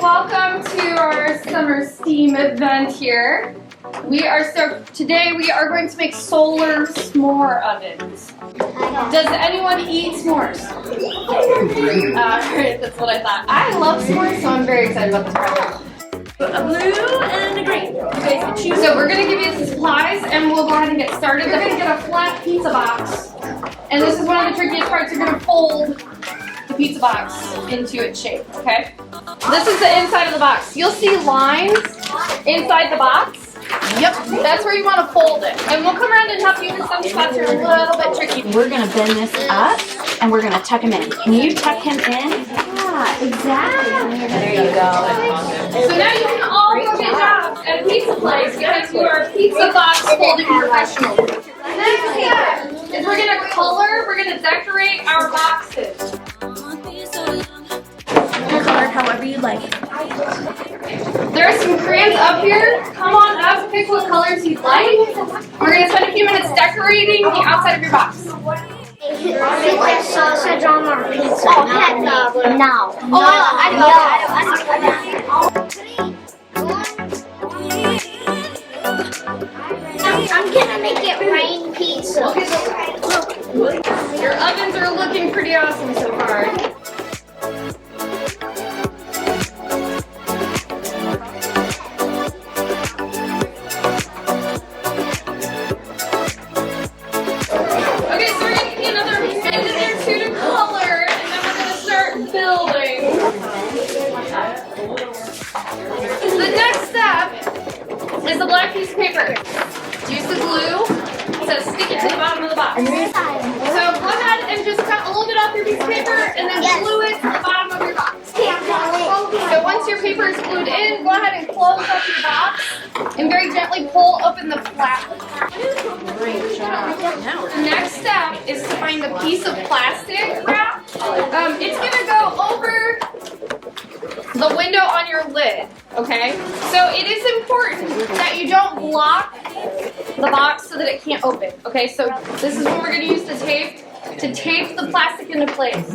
Welcome to our summer STEAM event here. Today we are going to make solar s'more ovens. Does anyone eat s'mores? Alright, that's what I thought. I love s'mores, so I'm very excited about this project. A blue and a green. Okay, so choose. So we're going to give you the supplies and we'll go ahead and get started. You're going to get a flat pizza box. And this is one of the trickiest parts. You're going to fold the pizza box into its shape, okay? This is the inside of the box. You'll see lines inside the box. Yep, that's where you want to fold it. And we'll come around and help you with some spots that are a little bit tricky. We're going to bend this up and we're going to tuck him in. Can you tuck him in? Yeah, exactly. There you go. So now you can all go get jobs at a pizza place because you are pizza box folding professionals. Next step is we're going to color, we're going to decorate our boxes. Color however you like. There are some crayons up here. Come on up, pick what colors you'd like. We're going to spend a few minutes decorating the outside of your box. Like sausage on our pizza. No. I'm gonna make it rain pizza. Your ovens are looking pretty awesome so far. Okay, so we're gonna get another minute or two to color, and then we're gonna start building. The next step is the black piece of paper. Use the glue to stick it to the bottom of the box. So go ahead and just cut a little bit off your piece of paper and then glue it to the bottom of your box. So once your paper is glued in, go ahead and close up your box and very gently pull open the flap. Great job. The next step is to find a piece of plastic wrap. It's going to go over the window on your lid, okay? So it is important that you don't block the box so that it can't open, okay? So this is what we're going to use to tape the plastic into place.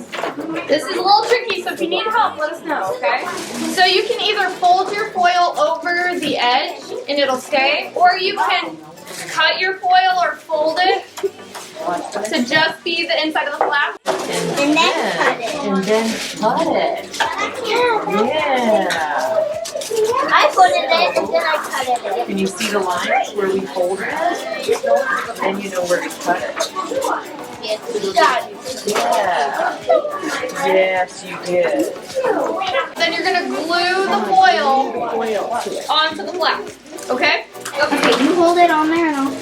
This is a little tricky, so if you need help, let us know, okay? So you can either fold your foil over the edge and it'll stay, or you can cut your foil or fold it to just be the inside of the flap. And then cut it. And then cut it. Yeah. I folded it and then I cut it. Can you see the lines where we fold it? Then you know where to cut it. Yes. Yeah. Yes, you did. Then you're going to glue the foil onto the flap, okay? Okay, you hold it on there and I'll...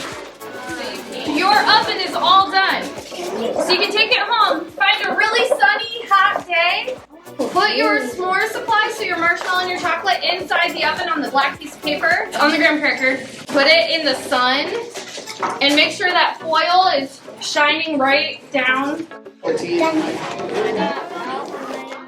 Your oven is all done. So you can take it home, find a really sunny, hot day, put your s'more supply, so your marshmallow and your chocolate, inside the oven on the black piece of paper, on the graham cracker. Put it in the sun, and make sure that foil is shining right down.